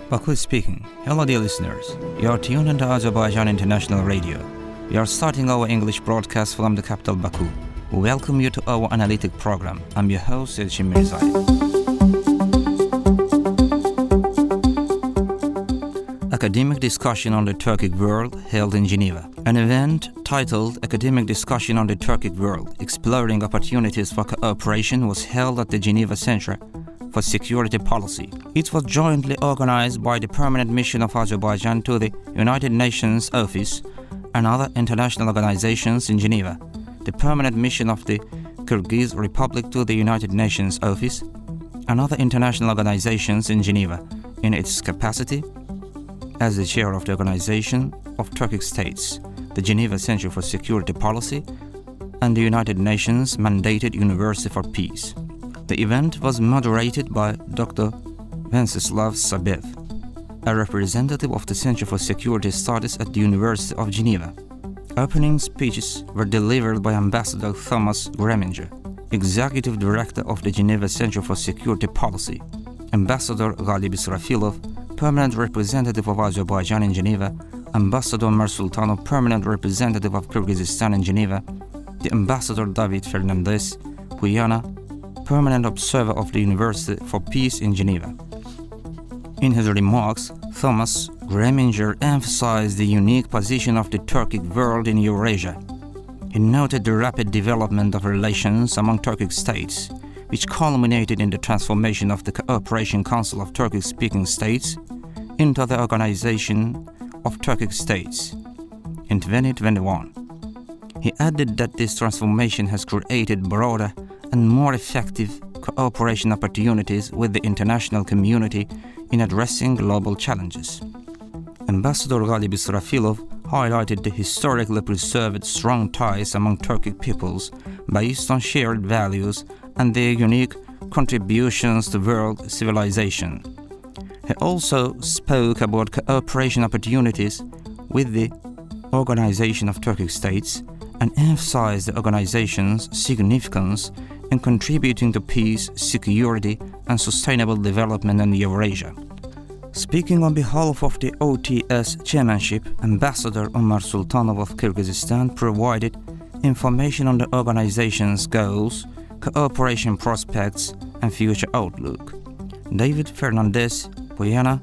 Baku speaking. Hello dear listeners. You are tuned into Azerbaijan International Radio. We are starting our English broadcast from the capital Baku. We welcome you to our analytic program. I'm your host, Elçin Mirzai. Academic discussion on the Turkic world held in Geneva. An event titled Academic Discussion on the Turkic World, Exploring Opportunities for Cooperation was held at the Geneva Center for Security Policy. It was jointly organized by the Permanent Mission of Azerbaijan to the United Nations Office and other international organizations in Geneva, the Permanent Mission of the Kyrgyz Republic to the United Nations Office, and other international organizations in Geneva in its capacity as the chair of the Organization of Turkic States, the Geneva Center for Security Policy, and the United Nations Mandated University for Peace. The event was moderated by Dr. Venceslav Sabev, a representative of the Center for Security Studies at the University of Geneva. Opening speeches were delivered by Ambassador Thomas Greminger, Executive Director of the Geneva Center for Security Policy, Ambassador Galib Israfilov, Permanent Representative of Azerbaijan in Geneva, Ambassador Ömer Sultanov, Permanent Representative of Kyrgyzstan in Geneva, the Ambassador David Fernandez Puyana, Permanent Observer of the University for Peace in Geneva. In his remarks, Thomas Greminger emphasized the unique position of the Turkic world in Eurasia. He noted the rapid development of relations among Turkic states, which culminated in the transformation of the Cooperation Council of Turkic-speaking states into the Organization of Turkic States in 2021. He added that this transformation has created broader and more effective cooperation opportunities with the international community in addressing global challenges. Ambassador Galib Israfilov highlighted the historically preserved strong ties among Turkic peoples based on shared values and their unique contributions to world civilization. He also spoke about cooperation opportunities with the Organization of Turkic States and emphasized the organization's significance in contributing to peace, security, and sustainable development in Eurasia. Speaking on behalf of the OTS chairmanship, Ambassador Ömer Sultanov of Kyrgyzstan provided information on the organization's goals, cooperation prospects, and future outlook. David Fernandez Puyana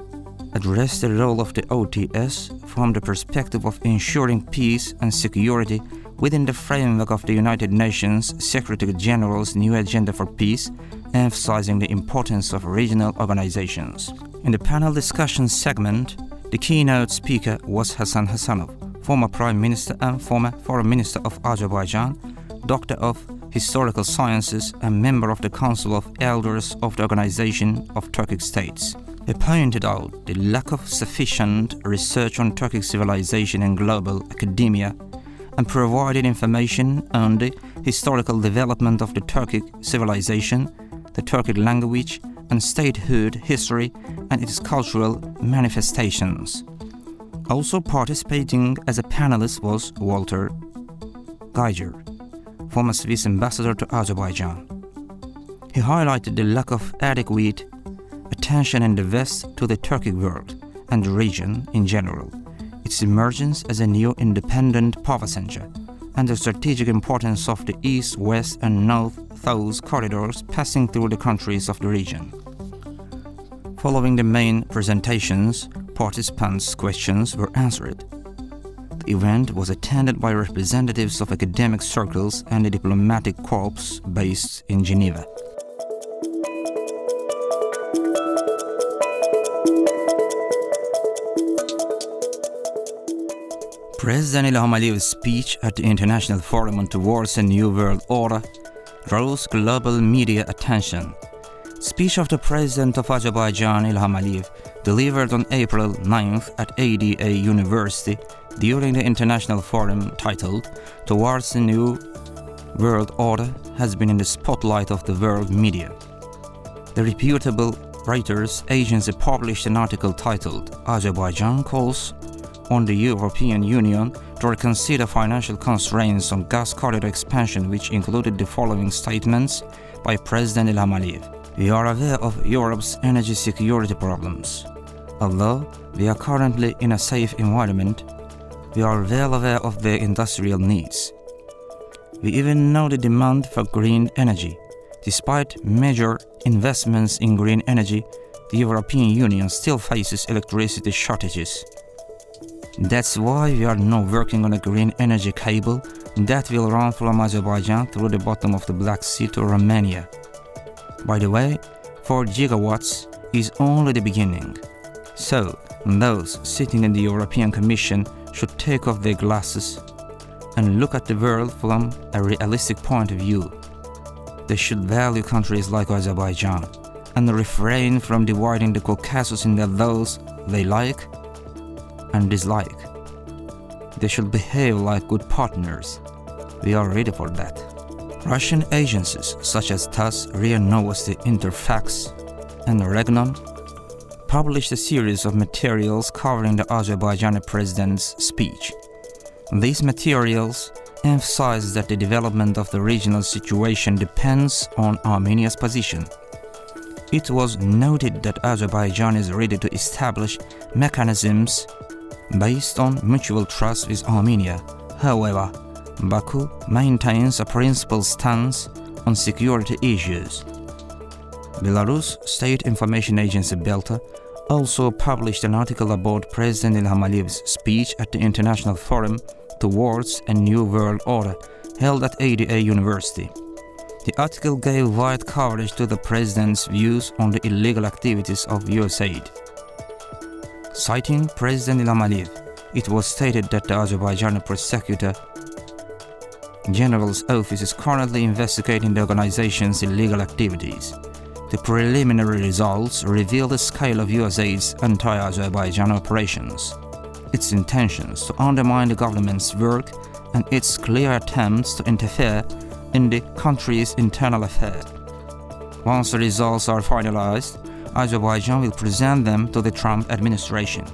addressed the role of the OTS from the perspective of ensuring peace and security within the framework of the United Nations Secretary General's new agenda for peace, emphasizing the importance of regional organizations. In the panel discussion segment, the keynote speaker was Hasan Hasanov, former Prime Minister and former Foreign Minister of Azerbaijan, Doctor of Historical Sciences and member of the Council of Elders of the Organization of Turkic States. He pointed out the lack of sufficient research on Turkic civilization in global academia and provided information on the historical development of the Turkic civilization, the Turkic language and statehood history and its cultural manifestations. Also participating as a panelist was Walter Geiger, former Swiss ambassador to Azerbaijan. He highlighted the lack of adequate attention in the West to the Turkic world and the region in general, its emergence as a new independent power center, and the strategic importance of the East, West, and North-South corridors passing through the countries of the region. Following the main presentations, participants' questions were answered. The event was attended by representatives of academic circles and the diplomatic corps based in Geneva. President Ilham Aliyev's speech at the International Forum on Towards a New World Order draws global media attention. Speech of the President of Azerbaijan, Ilham Aliyev, delivered on April 9th at ADA University during the International Forum titled Towards a New World Order, has been in the spotlight of the world media. The reputable Reuters agency published an article titled Azerbaijan Calls on the European Union to reconsider financial constraints on gas corridor expansion, which included the following statements by President Ilham Aliyev. We are aware of Europe's energy security problems. Although we are currently in a safe environment, we are well aware of their industrial needs. We even know the demand for green energy. Despite major investments in green energy, the European Union still faces electricity shortages. That's why we are now working on a green energy cable that will run from Azerbaijan through the bottom of the Black Sea to Romania. By the way, 4 gigawatts is only the beginning. So, those sitting in the European Commission should take off their glasses and look at the world from a realistic point of view. They should value countries like Azerbaijan and refrain from dividing the Caucasus into those they like and dislike. They should behave like good partners. We are ready for that. Russian agencies such as TASS, RIA Novosti, Interfax, and Regnon published a series of materials covering the Azerbaijani president's speech. These materials emphasize that the development of the regional situation depends on Armenia's position. It was noted that Azerbaijan is ready to establish mechanisms based on mutual trust with Armenia. However, Baku maintains a principled stance on security issues. Belarus State Information Agency Belta also published an article about President Ilham Aliyev's speech at the International Forum Towards a New World Order held at ADA University. The article gave wide coverage to the president's views on the illegal activities of USAID. Citing President Ilham Aliyev, it was stated that the Azerbaijani Prosecutor General's office is currently investigating the organization's illegal activities. The preliminary results reveal the scale of USAID's anti-Azerbaijan operations, its intentions to undermine the government's work, and its clear attempts to interfere in the country's internal affairs. Once the results are finalized, Azerbaijan will present them to the Trump administration.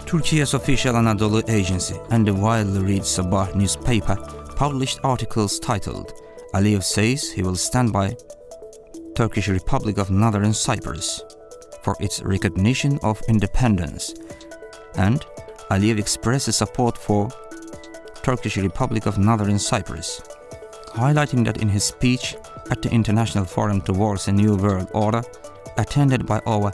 Turkey's official Anadolu agency and the widely read Sabah newspaper published articles titled "Aliyev says he will stand by Turkish Republic of Northern Cyprus for its recognition of independence," and Aliyev expresses support for Turkish Republic of Northern Cyprus, highlighting that in his speech at the International Forum Towards a New World Order, attended by over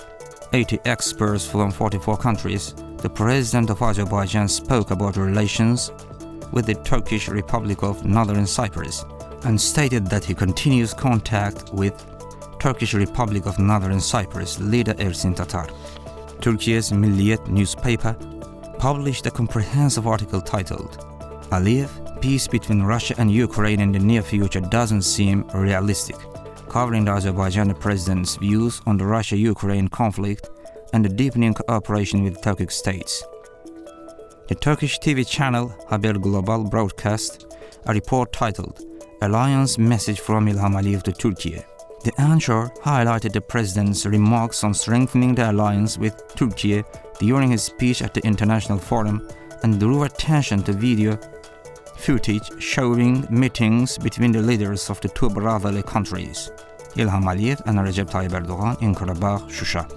80 experts from 44 countries, the President of Azerbaijan spoke about relations with the Turkish Republic of Northern Cyprus and stated that he continues contact with Turkish Republic of Northern Cyprus leader Ersin Tatar. Turkey's Milliyet newspaper published a comprehensive article titled "Aliyev, peace between Russia and Ukraine in the near future doesn't seem realistic," covering the Azerbaijani president's views on the Russia-Ukraine conflict and the deepening cooperation with Turkic states. The Turkish TV channel Haber Global broadcast a report titled "Alliance Message from Ilham Aliyev to Turkey." The anchor highlighted the president's remarks on strengthening the alliance with Turkey during his speech at the International Forum and drew attention to video footage showing meetings between the leaders of the two brotherly countries, Ilham Aliyev and Recep Tayyip Erdogan in Karabakh, Shusha.